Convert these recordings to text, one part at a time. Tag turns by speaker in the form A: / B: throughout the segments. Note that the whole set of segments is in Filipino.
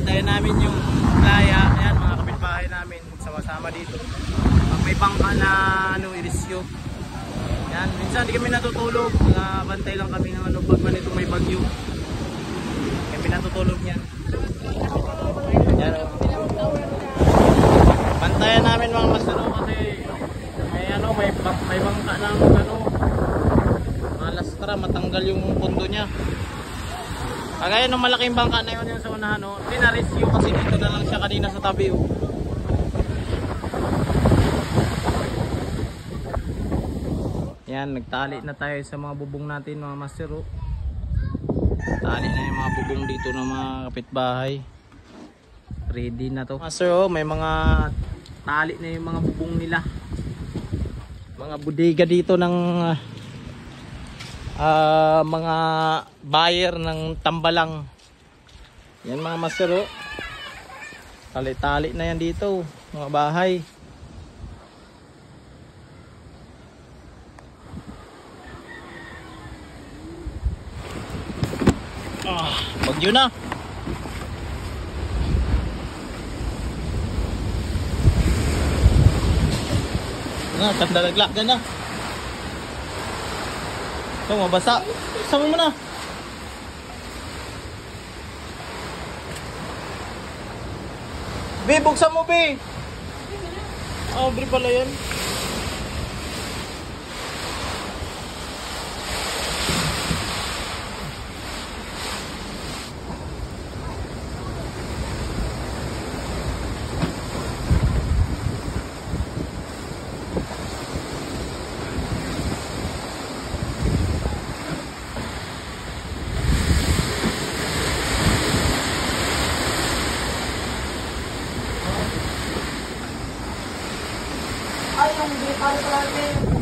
A: Bantayan namin yung playa. Ayan, mga kapitbahay namin. Sama-sama dito. Pag may bangka na irisyo. Ayan, minsan di kami natutulog. Bantay lang kami ng pag manito may bagyo. Kami natutulog niyan. Ayan, bantayan namin mga masano kasi may bangka ng malastra, matanggal yung pundo niya. Kagaya ng malaking bangka na yun yung sa unahan, pinarescue kasi dito na lang siya kanina sa tabi. Yan, nagtali na tayo sa mga bubong natin mga master. Tali na yung mga bubong dito ng mga kapitbahay. Ready na to master. May mga tali na yung mga bubong nila. Mga bodega dito ng mga buyer ng tambalang. Yan mga master. Tali-tali na yan dito mga bahay. Bagyo na. Kandalagla ka na. Ito, mabasa. Sama mo na. Be, buksan mo, be. Abre pala yan.
B: Ay, yung gripal pala natin.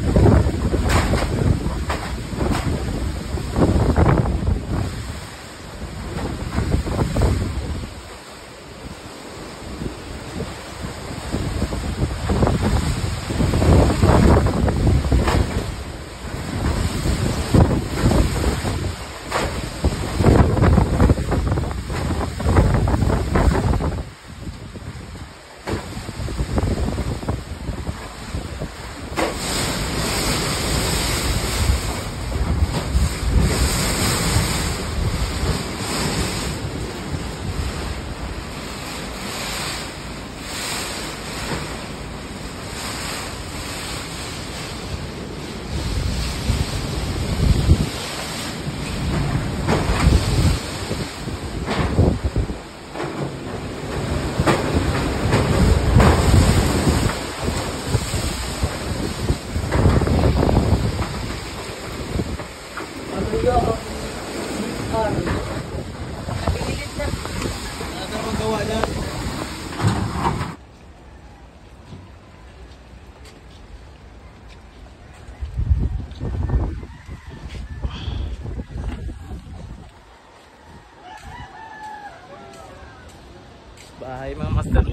A: Bahay mga master.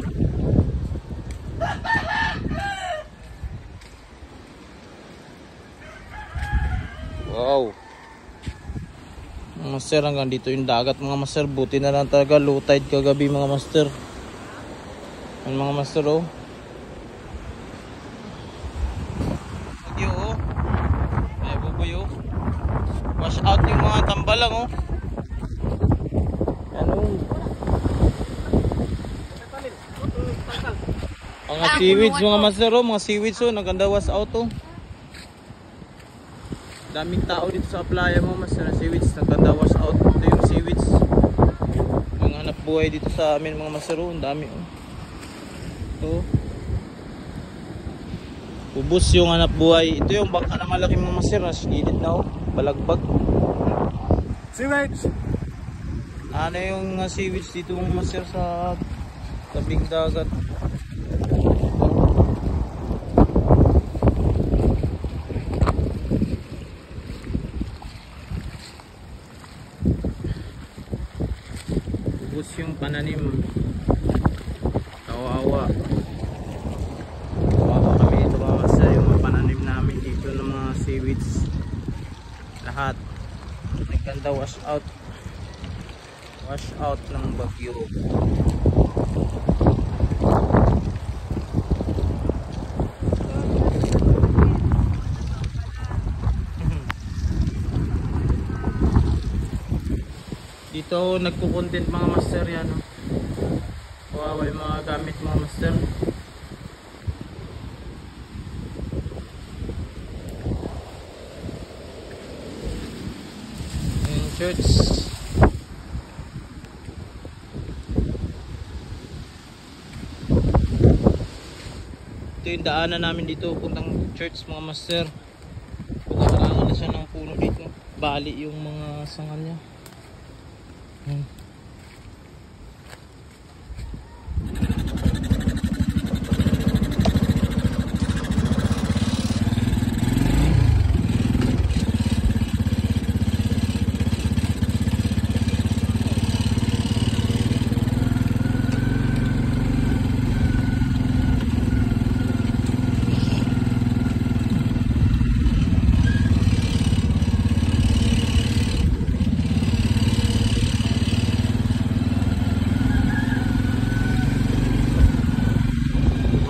A: Wow. Mga master, hanggang dito yung dagat mga master. Buti na lang talaga low tide kagabi mga master. Yan mga master Bagyo Ay bubuyo. Wash out yung mga tambalang Mga seaweeds mga master mga seaweeds naganda was out Daming tao dito sa playa mga master. Seaweeds naganda was out. Ito yung seaweeds. Yung hanap buhay dito sa amin mga master. Ang dami Ito. Ubus yung hanap buhay. Ito yung bangka na malaki mga master. Nasilid na balagbag. Seaweeds. Ano yung seaweeds dito mga master sa tabing dagat. Ubus yung pananim. Kawawa kami ito mga master. Yung mga pananim namin dito ng mga seaweeds lahat nagkanda wash out. Wash out ng bagyo. Dito nagko-content mga master yan. Kawawa yung mga gamit mga master. Yung church. Ito yung daanan namin dito puntang church mga master. Pagkakalangan na siya ng puno dito. Bali yung mga sangan niya.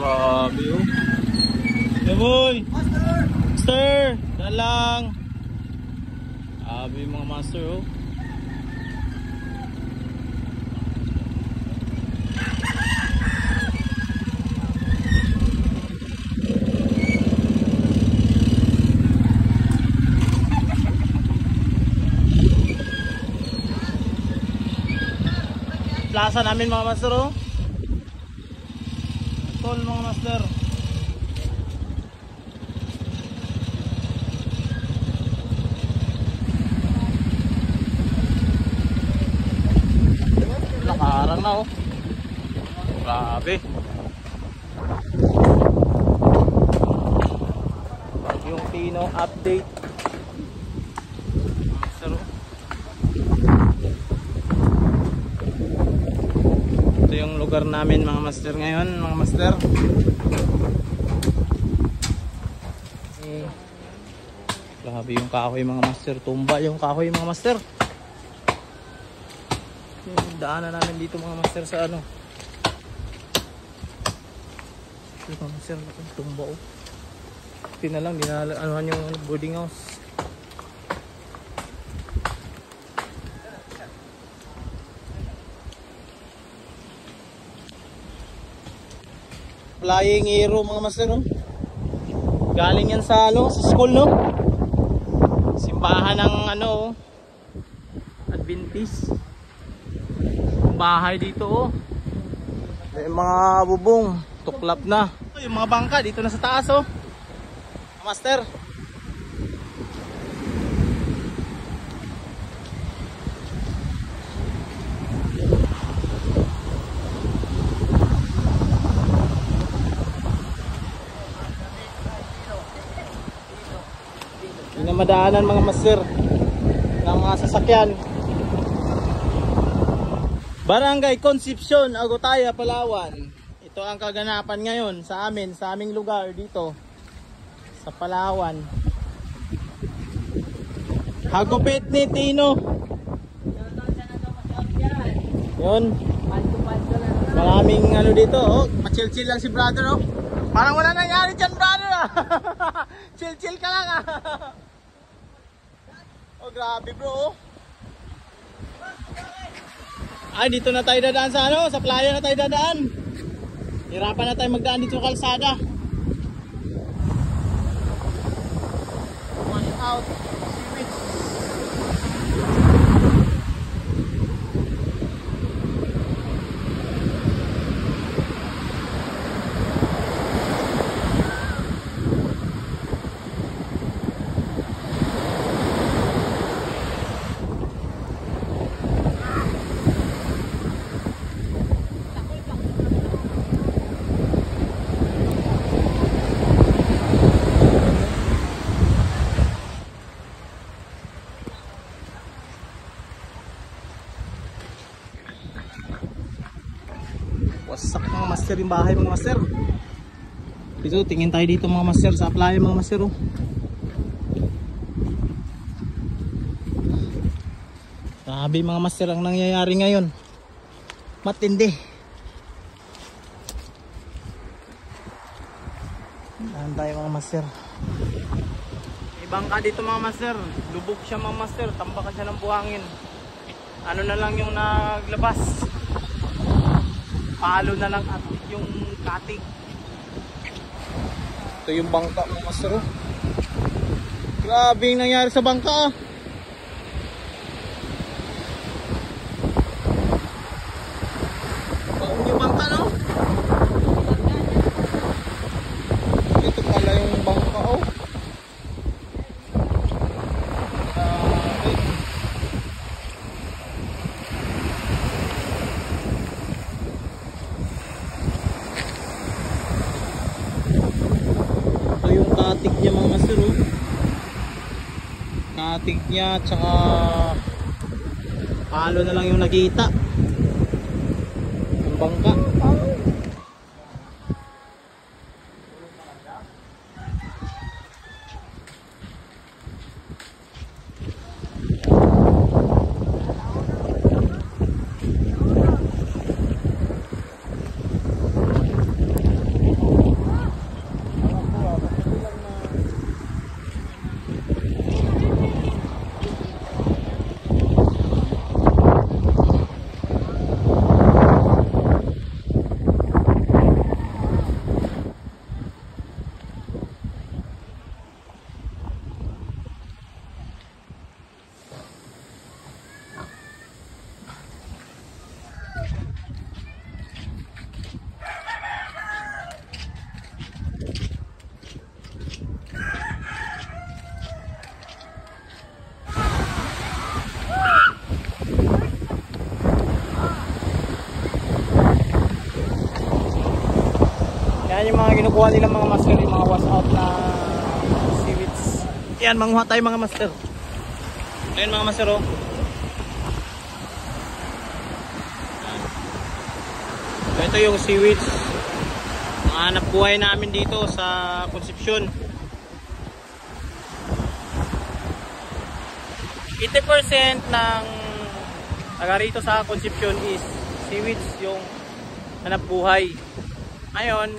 A: Grabe oh. Hey boy! Master! Dalang! Grabe yung mga master oh. Plaza namin mga master oh. Tol mga master. Nakaharang na oh. Grabe. Yung Tino update. Master oh. Ito yung lugar namin mga master ngayon mga master. Grabe yung kahoy mga master. Tumba yung kahoy mga master. Yung daanan namin dito mga master sa ano. Ito mga master. Tumba oh. Ito na lang. Dinaanuhan yung boarding house. Flying hero mga master no? Galing yan sa ano, sa school no? Simbahan ng ano Adventist. Bahay dito oh. May mga bubong, tuklap na. Yung mga bangka dito na sa taas oh. Master. Hindi na madaanan mga master ng mga sasakyan. Barangay Concepcion, Agutaya, Palawan. Ito ang kaganapan ngayon sa amin, sa aming lugar dito sa Palawan. Hagupit ni Tino. Yun. Maraming ano dito oh. Chill-chill lang si brother oh. Parang wala nangyari dyan brother ah. Chill-chill ka lang ah. Oh grabe bro. Ay dito na tayo dadaan sa ano, sa playa na tayo dadaan. Hirapan na tayo magdaan dito sa kalsada. One out. Wasak mga master yung bahay mga master. Dito tingin tayo dito mga master sa playa mga master oh. Grabe mga master ang nangyayari ngayon. Matindi. Dahan tayo mga master. Ibang ka dito mga master. Lubog siya mga master. Tambakan siya ng buhangin. Ano na lang yung naglabas. Palo na lang at yung katig. Ito yung bangka mga master. Oh. Grabe yung nangyari sa bangka. Oh. Yung bangka no? Ito pala yung bangka oh. Ito yung katig niya mga master oh. Katig niya tsaka palo na lang yung nakita. Yung bangka. Yan yung mga kinukuha nila mga master, yung mga wash out na seaweeds. Yan, manguha tayo mga master. Ayan mga master oh. Ito yung seaweeds. Mga hanap buhay namin dito sa Concepcion. 80% ng taga rito sa Concepcion is seaweeds yung hanap buhay. Ngayon,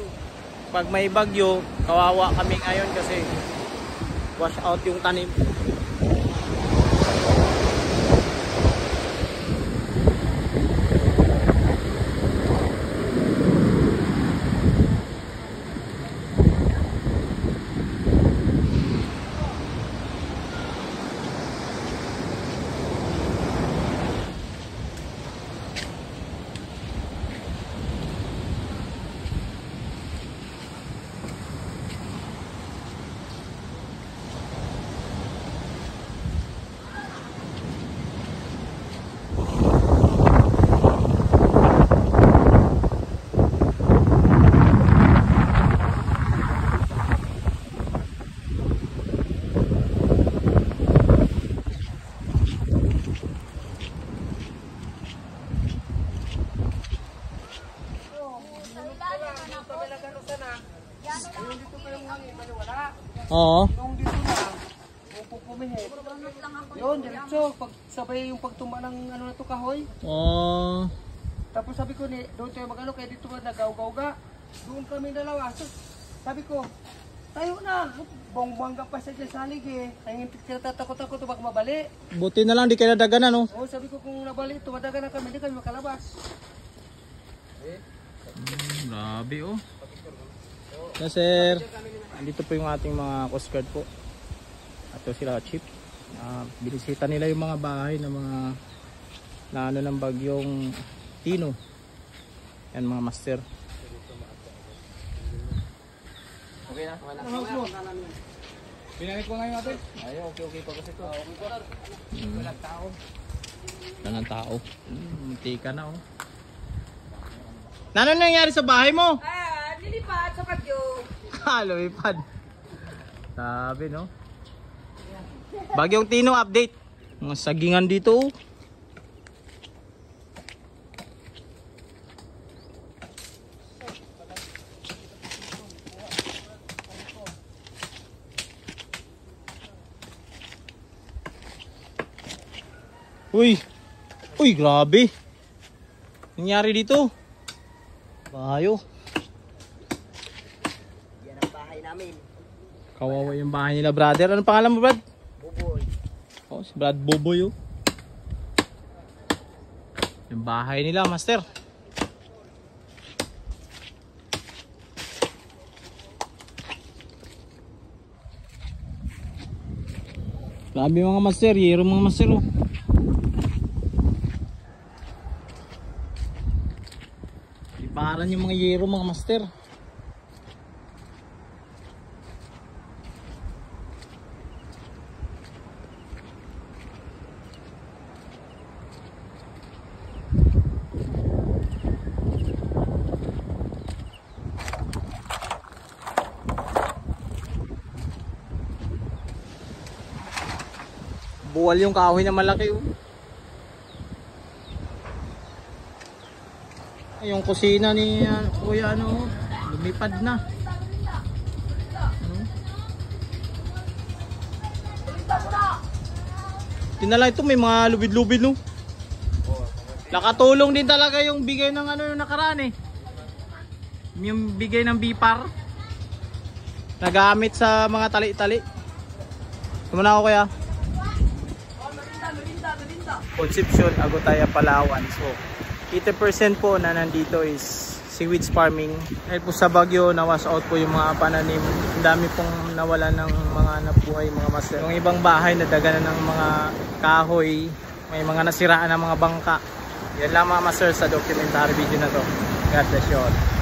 A: pag may bagyo, kawawa kami ngayon kasi wash out yung tanim. Oo.
B: Yung dito na, kung pumihit. Yun, diretso. Pag sabay yung pagtumba ng ano na to kahoy.
A: Oh.
B: Tapos sabi ko, doon tayo mag-ano, kaya dito ka nagaw-gaw-ga. Doon kami dalawa. So, sabi ko, tayo na. Bongga pa siya dyan sa alig eh. Kaya tinatakot-takot baka mabali.
A: Buti na lang di kayo nadaganan no.
B: Oo, sabi ko kung nabali, tumadagan na kami, hindi kami makalabas.
A: Grabe oh. Na sir. Dito po yung ating mga Coast Guard po. Ato sila Chief. Binisita nila yung mga bahay ng mga naano ng bagyong Tino. Yan mga master. Okay na? Binalik ko ngayon natin. Ay, okay pa kasi ito. Walang tao. Walang tao. Muntika na oh. Ano nangyari sa bahay mo?
C: Nilipat sa bagyo.
A: Lumipad. Sabi no. Bagyong Tino update. Mga sagingan dito. Uy, Uy, grabe. Nangyari dito. Bayo.
B: Yan ang bahay namin.
A: Kawawa yung bahay nila, brother. Ano pangalan mo, Brad?
B: Buboy.
A: Oh, si Brad Boboy, oh. Yung bahay nila, master. Grabe mga master, yero mga master, oh. Liparan yung mga yero mga master. Buwal yung kahoy na malaki, oh. Ay, yung kusina ni kuya ano, lumipad na. Ano? Tinala ito, may mga lubid-lubid, no. Nakatulong din talaga yung bigay ng ano yung nakaraan, eh. Yung bigay ng bipar. Nagamit sa mga tali-tali. Tumana ako kuya. Concepcion, Agutaya, Palawan. So, 80% po na nandito is seaweeds farming. Dahil po sa bagyo, nawas out po yung mga pananim. Ang dami pong nawala ng mga nabuhay, mga master. Yung ibang bahay, nadaganan ng mga kahoy. May mga nasiraan ng mga bangka. Yan lang mga master sa documentary video na to. God bless you all.